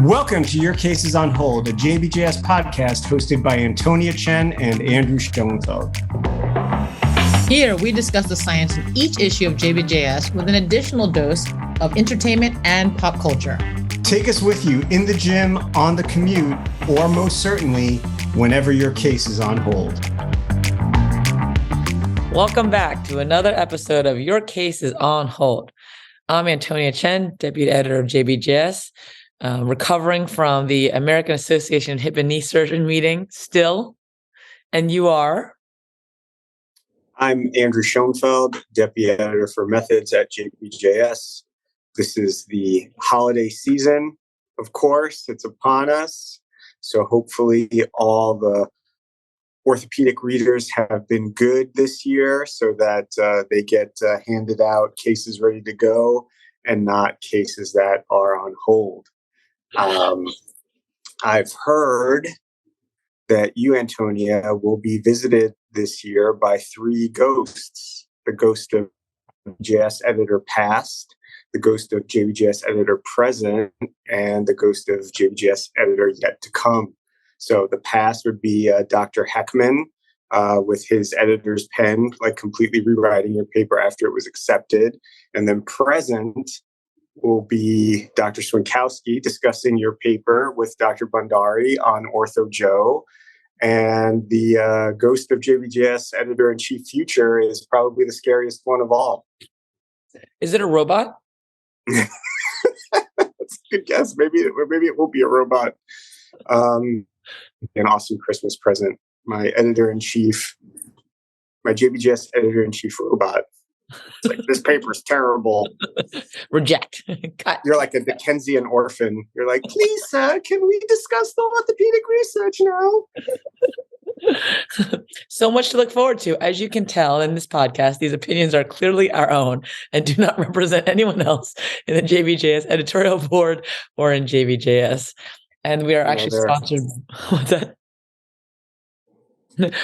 Welcome to Your Case is on Hold, a JBJS podcast hosted by Antonia and Andrew Schoenfeld. Here, we discuss the science in each issue of JBJS with an additional dose of entertainment and pop culture. Take us with you in the gym, on the commute, or most certainly, whenever your case is on hold. Welcome back to another episode of Your Case is on Hold. I'm Antonia Chen, Deputy Editor of JBJS, recovering from the American Association of Hip and Knee Surgeon meeting still. And you are? I'm Andrew Schoenfeld, Deputy Editor for Methods at JBJS. This is the holiday season, of course. It's upon us. So hopefully all the orthopedic readers have been good this year so that they get handed out cases ready to go and not cases that are on hold. I've heard that you, Antonia, will be visited this year by three ghosts: the ghost of JBJS editor past, the ghost of JBJS editor present, and the ghost of JBJS editor yet to come. So the past would be Dr. Heckman with his editor's pen, like completely rewriting your paper after it was accepted. And then present will be Dr. Swinkowski discussing your paper with Dr. Bhandari on Ortho Joe. And the ghost of JBJS editor-in-chief future is probably the scariest one of all. Is it a robot? That's a good guess. Maybe it will be a robot. An awesome Christmas present. My editor-in-chief, my JBJS editor-in-chief robot. It's like, this paper's terrible. Reject. Cut. You're like a Dickensian orphan. You're like, please, sir, can we discuss the orthopedic research now? So much to look forward to. As you can tell in this podcast, these opinions are clearly our own and do not represent anyone else in the JBJS editorial board or in JBJS. And we are actually sponsored. What's that?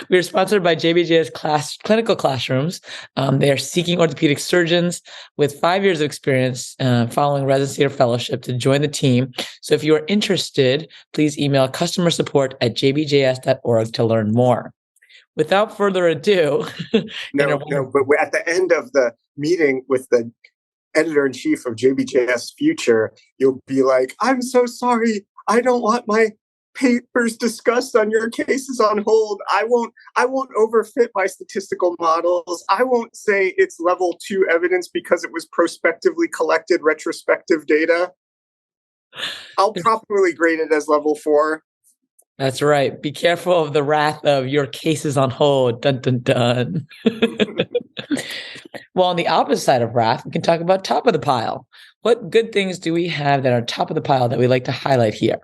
We are sponsored by JBJS clinical classrooms. They are seeking orthopedic surgeons with 5 years of experience following residency or fellowship to join the team. So if you are interested, please email customer support at jbjs.org to learn more. Without further ado. But at the end of the meeting with the editor-in-chief of JBJS Future, you'll be like, I'm so sorry. I don't want my papers discussed on your cases on hold. I won't overfit my statistical models. I won't say it's level 2 evidence because it was prospectively collected retrospective data. I'll properly grade it as level 4. That's right. Be careful of the wrath of your cases on hold. Dun, dun, dun. Well, on the opposite side of wrath, we can talk about top of the pile. What good things do we have that are top of the pile that we like to highlight here?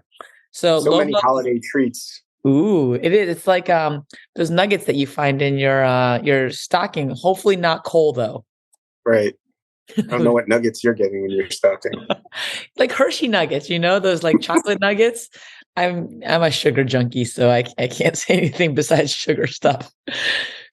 So many holiday treats. Ooh, it is. It's like those nuggets that you find in your stocking. Hopefully not coal though. Right. I don't know what nuggets you're getting in your stocking. Like Hershey nuggets, those like chocolate nuggets. I'm a sugar junkie, so I can't say anything besides sugar stuff.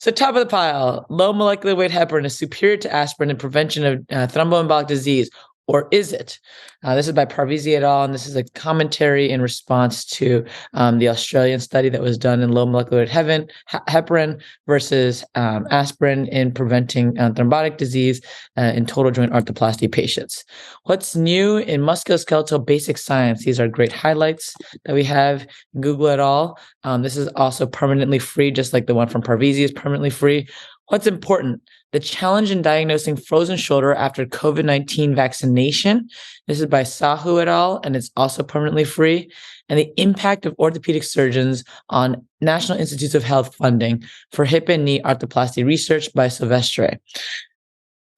So top of the pile, low molecular weight heparin is superior to aspirin in prevention of thromboembolic disease. Or is it? This is by Parvizi et al. And this is a commentary in response to the Australian study that was done in low molecular weight heparin versus aspirin in preventing thrombotic disease in total joint arthroplasty patients. What's new in musculoskeletal basic science? These are great highlights that we have. Google et al. This is also permanently free, just like the one from Parvizi is permanently free. What's important? The challenge in diagnosing frozen shoulder after COVID-19 vaccination. This is by Sahu et al., and it's also permanently free. And the impact of orthopedic surgeons on National Institutes of Health funding for hip and knee arthroplasty research by Silvestre.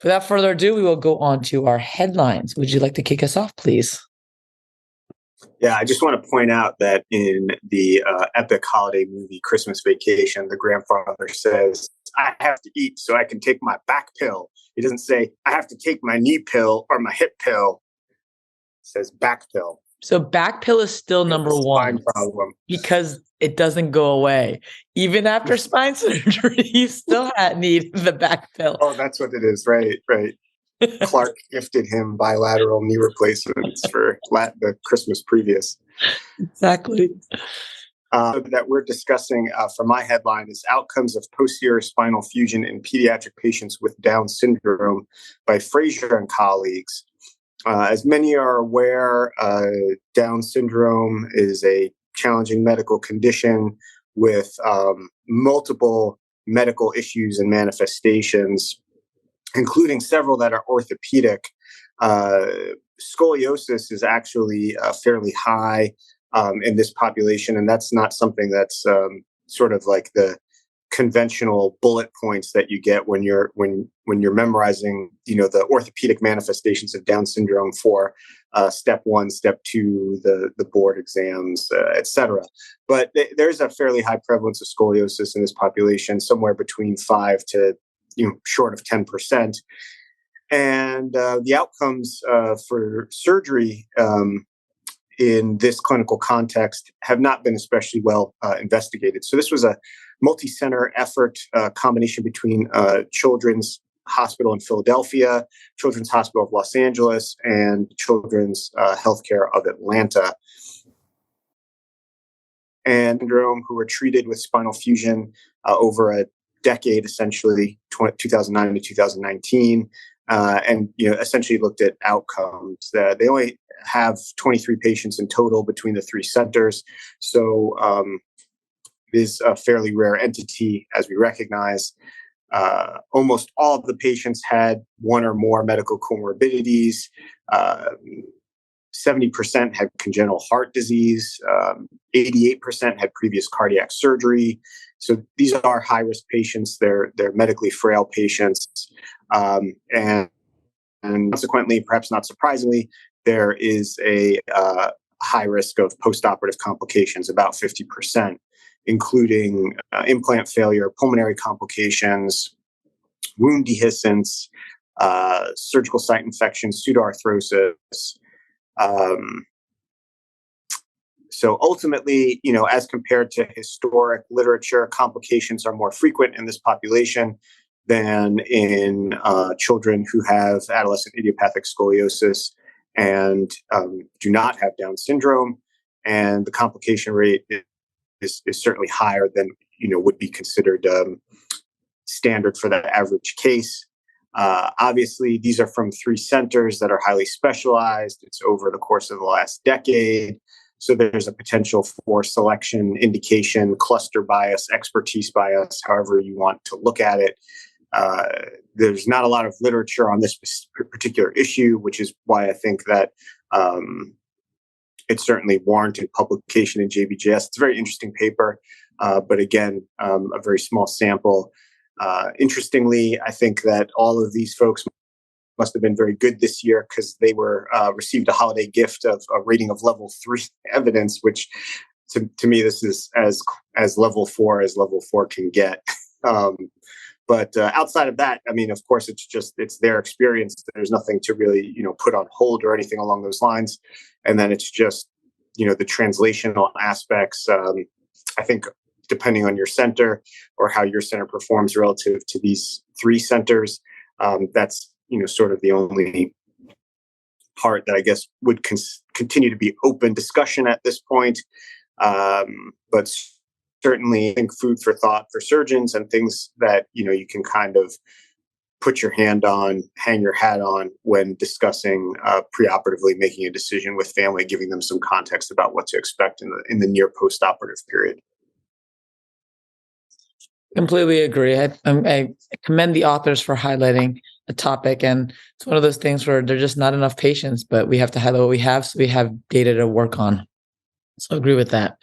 Without further ado, we will go on to our headlines. Would you like to kick us off, please? Yeah, I just want to point out that in the epic holiday movie Christmas Vacation, the grandfather says, I have to eat so I can take my back pill. He doesn't say, I have to take my knee pill or my hip pill. He says back pill. So back pill is still number one because it doesn't go away. Even after spine surgery, you still need the back pill. Oh, that's what it is. Right. Clark gifted him bilateral knee replacements for the Christmas previous. Exactly. That we're discussing for my headline is Outcomes of Posterior Spinal Fusion in Pediatric Patients with Down Syndrome by Frazier and colleagues. As many are aware, Down syndrome is a challenging medical condition with multiple medical issues and manifestations, including several that are orthopedic. Scoliosis is actually fairly high in this population, and that's not something that's sort of like the conventional bullet points that you get when you're memorizing, the orthopedic manifestations of Down syndrome for step 1, step 2, the board exams, etc. But there's a fairly high prevalence of scoliosis in this population, somewhere between 5 to short of 10%. And the outcomes for surgery in this clinical context have not been especially well investigated. So this was a multi-center effort, combination between Children's Hospital in Philadelphia, Children's Hospital of Los Angeles, and Children's Healthcare of Atlanta. And syndrome who were treated with spinal fusion over a decade, essentially 2009 to 2019, and essentially looked at outcomes. They only have 23 patients in total between the 3 centers, so it is a fairly rare entity, as we recognize. Almost all of the patients had one or more medical comorbidities. 70% had congenital heart disease. 88% had previous cardiac surgery. So these are high-risk patients. They're medically frail patients, and consequently, perhaps not surprisingly, there is a high risk of postoperative complications, about 50%, including implant failure, pulmonary complications, wound dehiscence, surgical site infections, pseudoarthrosis. So ultimately, as compared to historic literature, complications are more frequent in this population than in children who have adolescent idiopathic scoliosis and do not have Down syndrome. And the complication rate is certainly higher than would be considered standard for the average case. Obviously, these are from 3 centers that are highly specialized. It's over the course of the last decade. So there's a potential for selection, indication, cluster bias, expertise bias, however you want to look at it. There's not a lot of literature on this particular issue, which is why I think that it certainly warranted publication in JBJS. It's a very interesting paper, but again, a very small sample. Interestingly, I think that all of these folks must have been very good this year because they were received a holiday gift of a rating of level 3 evidence, which to me, this is as level 4 as level 4 can get. But outside of that, I mean, of course, it's their experience. There's nothing to really, put on hold or anything along those lines. And then it's just, the translational aspects. I think depending on your center or how your center performs relative to these 3 centers, that's, sort of the only part that I guess would continue to be open discussion at this point. But certainly, I think food for thought for surgeons and things that, you can kind of put your hand on, hang your hat on when discussing preoperatively making a decision with family, giving them some context about what to expect in the near postoperative period. Completely agree. I commend the authors for highlighting a topic, and it's one of those things where there's just not enough patients, but we have to highlight what we have so we have data to work on. So I agree with that.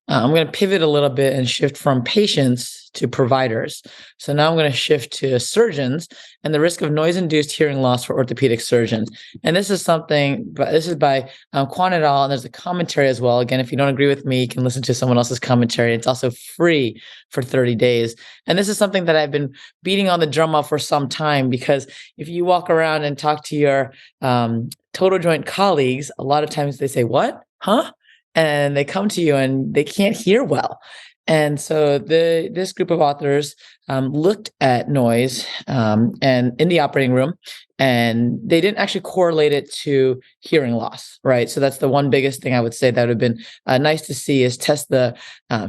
I'm going to pivot a little bit and shift from patients to providers. So now I'm going to shift to surgeons and the risk of noise-induced hearing loss for orthopedic surgeons. And this is something, but this is by Quan et al. And there's a commentary as well. Again, if you don't agree with me, you can listen to someone else's commentary. It's also free for 30 days. And this is something that I've been beating on the drum of for some time, because if you walk around and talk to your total joint colleagues, a lot of times they say, "What? Huh?" And they come to you and they can't hear well. And so this group of authors looked at noise and in the operating room And they didn't actually correlate it to hearing loss, right? So that's the one biggest thing I would say that would have been nice to see, is test the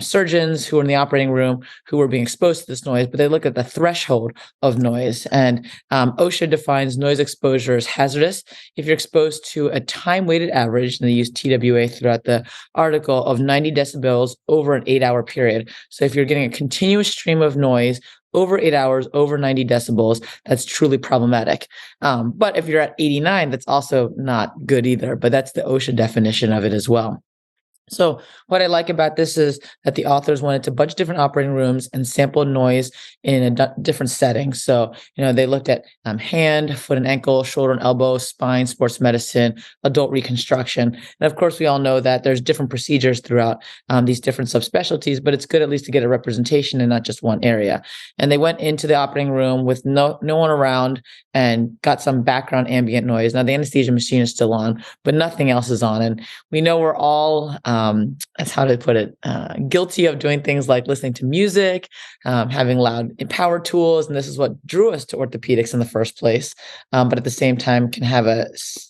surgeons who were in the operating room who were being exposed to this noise, but they look at the threshold of noise. And OSHA defines noise exposure as hazardous if you're exposed to a time-weighted average, and they use TWA throughout the article, of 90 decibels over an 8-hour period. So if you're getting a continuous stream of noise over 8 hours, over 90 decibels, that's truly problematic. But if you're at 89, that's also not good either. But that's the OSHA definition of it as well. So what I like about this is that the authors went into a bunch of different operating rooms and sampled noise in different settings. So, they looked at hand, foot and ankle, shoulder and elbow, spine, sports medicine, adult reconstruction. And of course, we all know that there's different procedures throughout these different subspecialties, but it's good at least to get a representation in not just one area. And they went into the operating room with no one around and got some background ambient noise. Now, the anesthesia machine is still on, but nothing else is on. And we know we're all that's how to put it, guilty of doing things like listening to music, having loud power tools. And this is what drew us to orthopedics in the first place. But at the same time can have a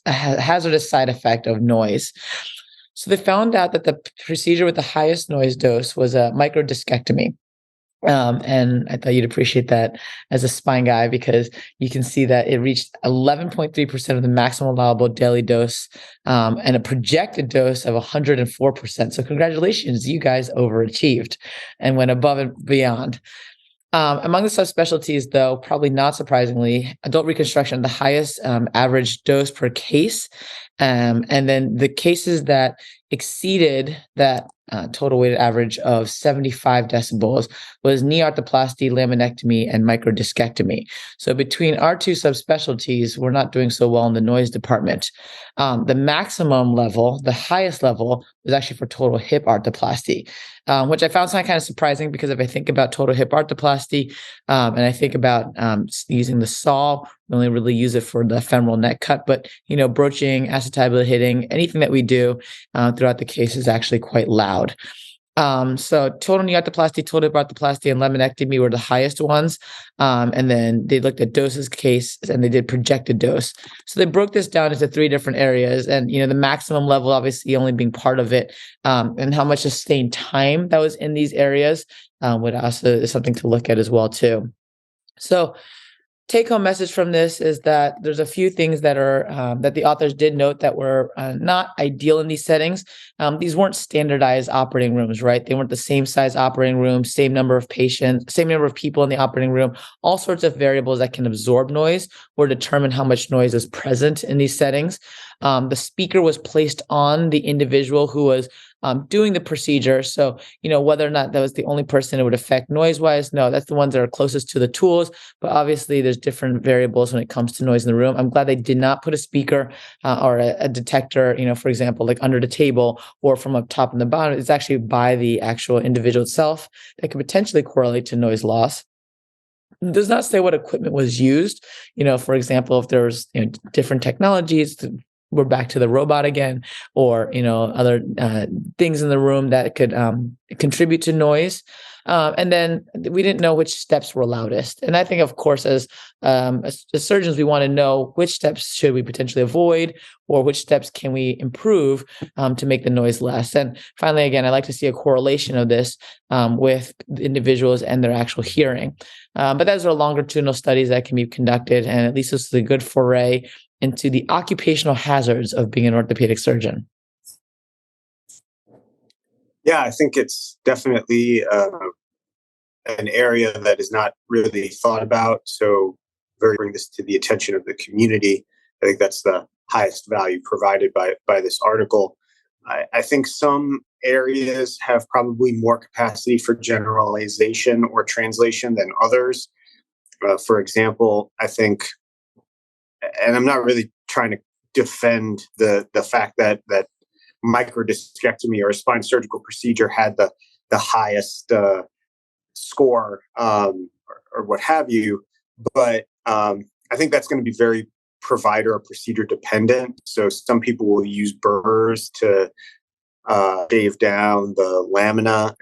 hazardous side effect of noise. So they found out that the procedure with the highest noise dose was a microdiscectomy. And I thought you'd appreciate that as a spine guy, because you can see that it reached 11.3% of the maximum allowable daily dose, and a projected dose of 104%. So congratulations, you guys overachieved and went above and beyond. Among the subspecialties, though, probably not surprisingly, adult reconstruction, the highest average dose per case. And then the cases that exceeded that total weighted average of 75 decibels was knee arthroplasty, laminectomy, and microdiscectomy. So between our two subspecialties, we're not doing so well in the noise department. The maximum level, the highest level, was actually for total hip arthroplasty, which I found kind of surprising, because if I think about total hip arthroplasty, and I think about using the saw, we only really use it for the femoral neck cut, but broaching, acetabular hitting, anything that we do throughout the case is actually quite loud. So total knee arthroplasty, total hip arthroplasty, and laminectomy were the highest ones. And then they looked at doses case, and they did projected dose. So they broke this down into 3 different areas, and the maximum level obviously only being part of it, and how much sustained time that was in these areas would also is something to look at as well too. So take-home message from this is that there's a few things that are that the authors did note that were not ideal in these settings. These weren't standardized operating rooms, right? They weren't the same size operating room, same number of patients, same number of people in the operating room, all sorts of variables that can absorb noise or determine how much noise is present in these settings. The speaker was placed on the individual who was doing the procedure. So, whether or not that was the only person it would affect noise-wise, no, that's the ones that are closest to the tools. But obviously, there's different variables when it comes to noise in the room. I'm glad they did not put a speaker or a detector, for example, like under the table or from up top and the bottom. It's actually by the actual individual itself that could potentially correlate to noise loss. It does not say what equipment was used. For example, if there's different technologies, we're back to the robot again, or other things in the room that could contribute to noise. And then we didn't know which steps were loudest. And I think, of course, as surgeons, we want to know which steps should we potentially avoid, or which steps can we improve to make the noise less. And finally, again, I like to see a correlation of this with individuals and their actual hearing. But those are longitudinal studies that can be conducted, and at least this is a good foray into the occupational hazards of being an orthopedic surgeon. Yeah, I think it's definitely an area that is not really thought about. So bring this to the attention of the community. I think that's the highest value provided by this article. I think some areas have probably more capacity for generalization or translation than others. For example, I think, and I'm not really trying to defend the fact that microdiscectomy or a spine surgical procedure had the highest score or what have you, but I think that's going to be very provider or procedure dependent. So some people will use burrs to shave down the lamina.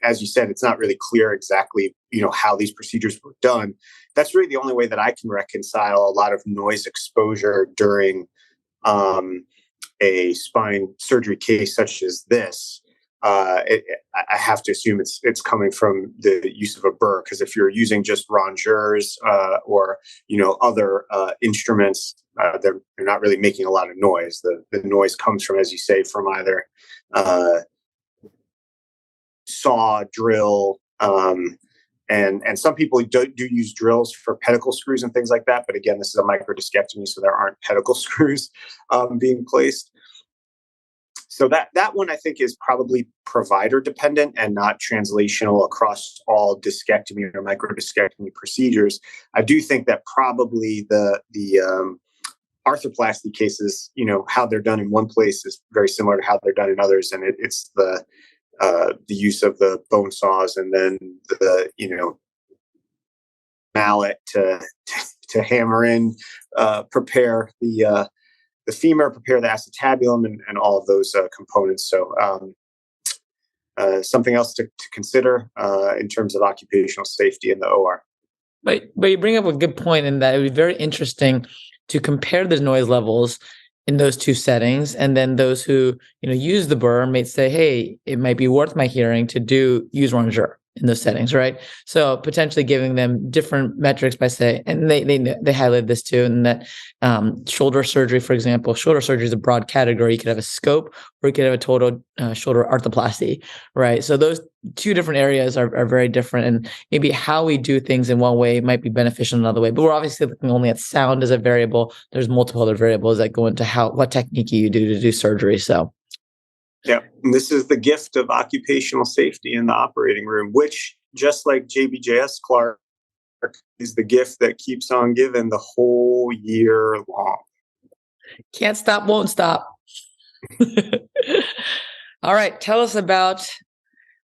As you said, it's not really clear exactly, how these procedures were done. That's really the only way that I can reconcile a lot of noise exposure during a spine surgery case such as this. I have to assume it's coming from the use of a burr, because if you're using just rongeurs or other instruments, they're not really making a lot of noise. The noise comes from, as you say, from either saw, drill, and some people do use drills for pedicle screws and things like that. But again, this is a microdiscectomy, so there aren't pedicle screws being placed. So that one I think is probably provider dependent and not translational across all discectomy or microdiscectomy procedures. I do think that probably the arthroplasty cases, how they're done in one place is very similar to how they're done in others, and it's the use of the bone saws and then the mallet to hammer in, prepare the femur, prepare the acetabulum, and all of those components. So something else to consider in terms of occupational safety in the OR. But you bring up a good point in that it would be very interesting to compare the noise levels in those two settings, and then those who use the burr may say, "Hey, it might be worth my hearing to use rongeur in those settings," right? So potentially giving them different metrics by say, and they highlight this too, and that shoulder surgery, for example, shoulder surgery is a broad category. You could have a scope, or you could have a total shoulder arthroplasty, right? So those two different areas are very different, and maybe how we do things in one way might be beneficial in another way. But we're obviously looking only at sound as a variable. There's multiple other variables that go into what technique you do to do surgery. So. Yeah, and this is the gift of occupational safety in the operating room, which, just like JBJS, Clark, is the gift that keeps on giving the whole year long. Can't stop, won't stop. All right, tell us about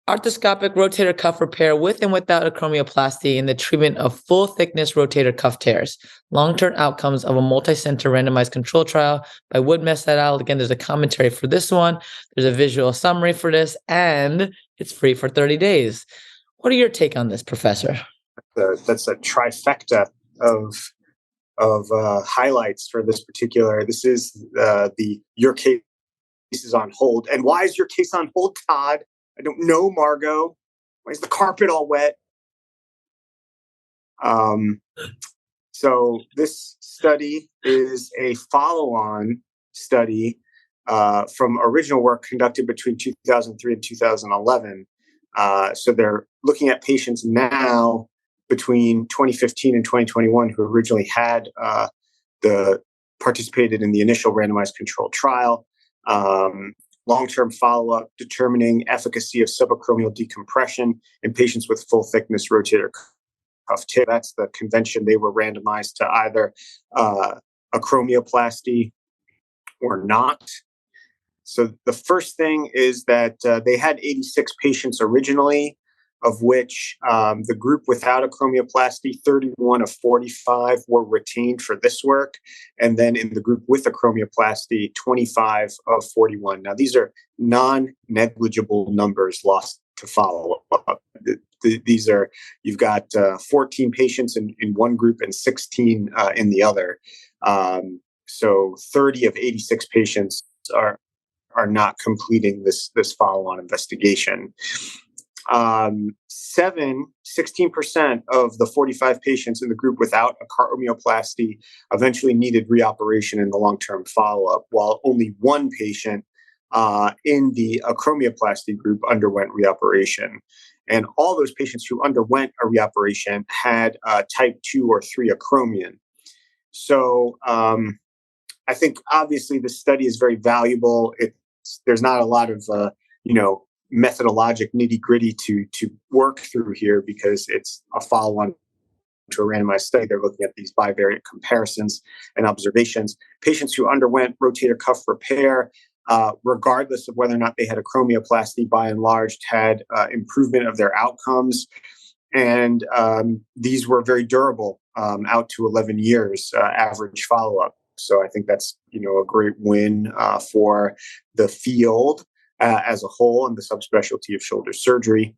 arthroscopic rotator cuff repair with and without acromioplasty in the treatment of full thickness rotator cuff tears. Long-term outcomes of a multi-center randomized control trial by Woodmess et al. Again, there's a commentary for this one. There's a visual summary for this, and it's free for 30 days. What are your take on this, Professor? That's a trifecta of highlights for this particular. This is your case is on hold. And why is your case on hold, Todd? I don't know, Margot. Why is the carpet all wet? So this study is a follow-on study from original work conducted between 2003 and 2011. So they're looking at patients now between 2015 and 2021 who originally had participated in the initial randomized controlled trial. Long-term follow-up determining efficacy of subacromial decompression in patients with full thickness rotator cuff tear. That's the convention. They were randomized to either acromioplasty or not. So the first thing is that they had 86 patients originally, of which the group without acromioplasty, 31 of 45 were retained for this work. And then in the group with acromioplasty, 25 of 41. Now, these are non-negligible numbers lost to follow-up. These are, you've got 14 patients in one group and 16 in the other. So 30 of 86 patients are not completing this follow-on investigation. 16% of the 45 patients in the group without acromioplasty eventually needed reoperation in the long-term follow-up, while only one patient in the acromioplasty group underwent reoperation. And all those patients who underwent a reoperation had type 2 or 3 acromion. So I think obviously this study is very valuable. There's not a lot of methodologic nitty-gritty to work through here because it's a follow-on to a randomized study. They're looking at these bivariate comparisons and observations. Patients who underwent rotator cuff repair, regardless of whether or not they had acromioplasty, by and large, had improvement of their outcomes. And these were very durable out to 11 years average follow-up. So I think that's a great win for the field. as a whole in the subspecialty of shoulder surgery,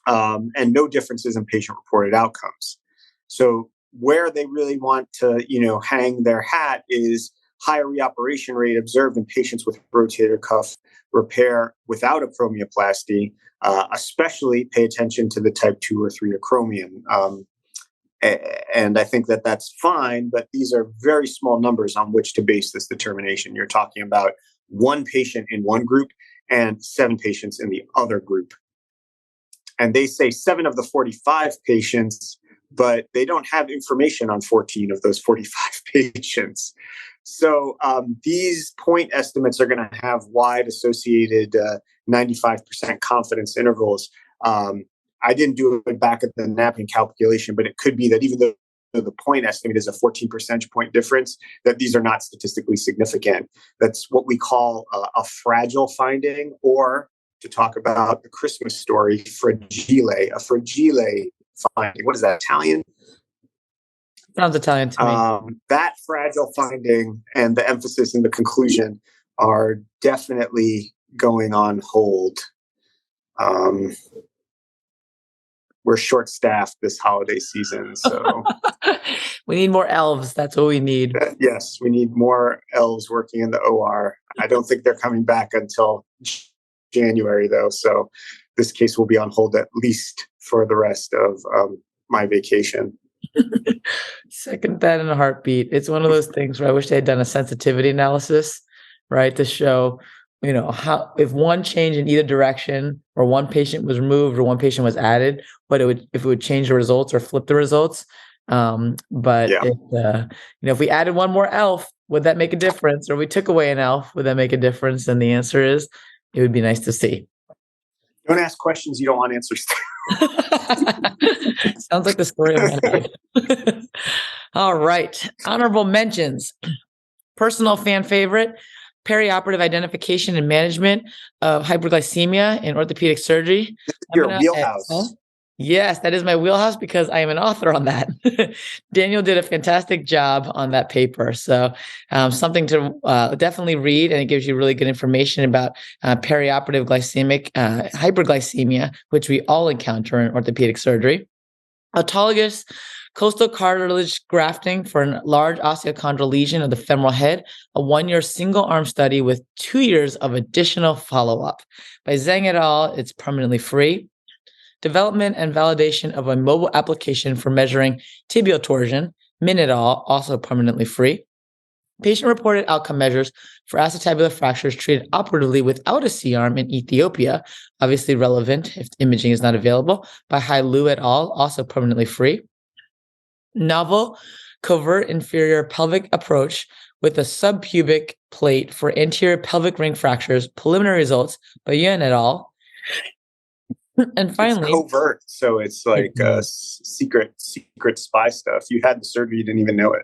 and no differences in patient-reported outcomes. So where they really want to, hang their hat is higher reoperation rate observed in patients with rotator cuff repair without acromioplasty, especially pay attention to the type 2 or 3 acromion. And I think that that's fine, but these are very small numbers on which to base this determination. You're talking about 1 patient in one group and 7 patients in the other group. And they say 7 of the 45 patients, but they don't have information on 14 of those 45 patients. So these point estimates are going to have wide associated 95% confidence intervals. I didn't do it back at the napkin calculation, but it could be that even though the point estimate is a 14 percentage point difference, that these are not statistically significant. That's what we call a fragile finding, or to talk about the Christmas story, a fragile finding. What is that, Italian? Sounds Italian to me. That fragile finding and the emphasis in the conclusion are definitely going on hold. We're short-staffed this holiday season, so we need more elves. That's what we need. Yes, we need more elves working in the OR. I don't think they're coming back until January, though, so this case will be on hold at least for the rest of my vacation. Second that in a heartbeat. It's one of those things where I wish they had done a sensitivity analysis, right, to show, how if one change in either direction, or one patient was removed or one patient was added, but if it would change the results or flip the results. But if we added one more elf, would that make a difference? Or we took away an elf, would that make a difference? And the answer is, it would be nice to see. Don't ask questions you don't want answers to. Sounds like the story of my life. All right. Honorable mentions. Personal fan favorite, perioperative identification and management of hyperglycemia in orthopedic surgery. Your wheelhouse. Yes, that is my wheelhouse because I am an author on that. Daniel did a fantastic job on that paper. So something to definitely read, and it gives you really good information about perioperative glycemic hyperglycemia, which we all encounter in orthopedic surgery. Autologous coastal cartilage grafting for a large osteochondral lesion of the femoral head, a 1-year single-arm study with 2 years of additional follow-up. By Zhang et al., it's permanently free. Development and validation of a mobile application for measuring tibial torsion, Min et al., also permanently free. Patient-reported outcome measures for acetabular fractures treated operatively without a C-arm in Ethiopia, obviously relevant if imaging is not available, by Hai Lu et al., also permanently free. Novel covert inferior pelvic approach with a subpubic plate for anterior pelvic ring fractures, preliminary results by Yuan et al. And finally, it's covert, so it's like secret spy stuff. You had the surgery, you didn't even know it.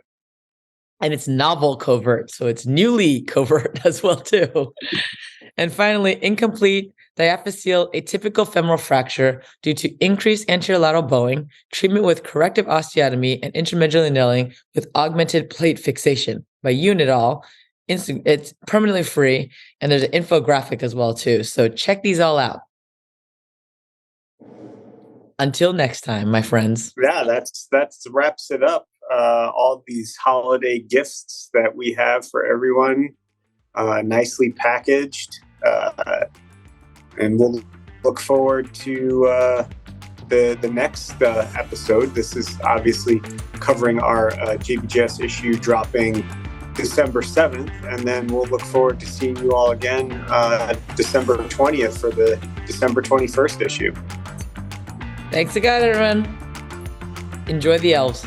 And it's novel covert, so it's newly covert as well too. And finally, incomplete diaphyseal atypical femoral fracture due to increased anterolateral bowing, treatment with corrective osteotomy and intramedullary nailing with augmented plate fixation by Yuan et al. It's permanently free, and there's an infographic as well too. So check these all out. Until next time, my friends. Yeah, that's wraps it up. All these holiday gifts that we have for everyone, nicely packaged, and we'll look forward to the next episode. This is obviously covering our JBJS issue dropping December 7th, and then we'll look forward to seeing you all again December 20th for the December 21st issue. Thanks again, everyone. Enjoy the elves.